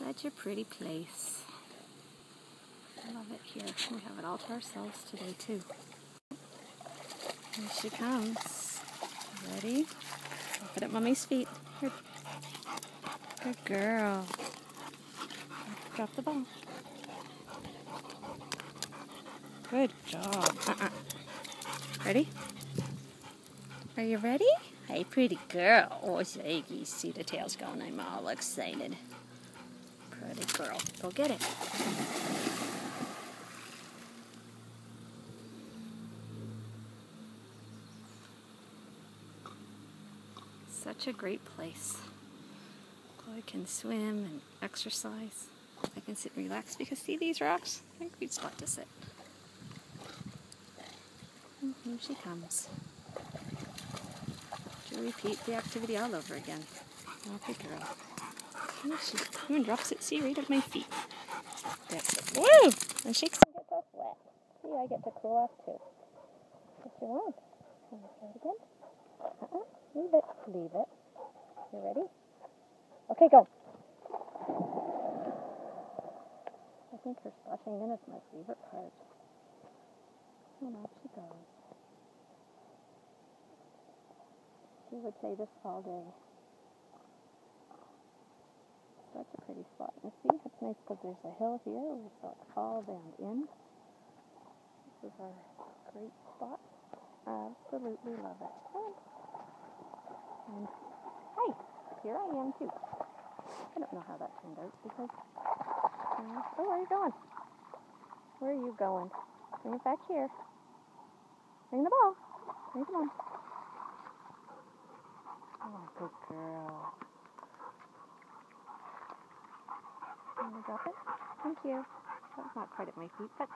Such a pretty place. I love it here. We have it all to ourselves today, too. Here she comes. Ready? Put it at Mommy's feet. Good. Good girl. Drop the ball. Good job. Ready? Are you ready? Hey, pretty girl. Oh, you see the tail's going. I'm all excited. Pretty girl. Go get it. Such a great place. Chloe can swim and exercise. I can sit and relax because see these rocks? They're a great spot to sit. And here she comes. To repeat the activity all over again. Oh, good girl. And she even drops it, see, right at my feet. That's it. Woo! And she gets us wet. See, I get to cool off too. If you want. Can you try it again? Leave it. Leave it. You ready? Okay, go. I think her splashing in is my favorite part. And off she goes. She would say this all day. Such a pretty spot. And see, it's nice because there's a hill here. We saw it fall down in. This is our great spot. Absolutely love it. And hi, here I am too. I don't know how that turned out because, oh, where are you going? Where are you going? Bring it back here. Bring the ball. Bring it on. Oh, good girl. Can you drop it? Thank you. That's not quite at my feet, but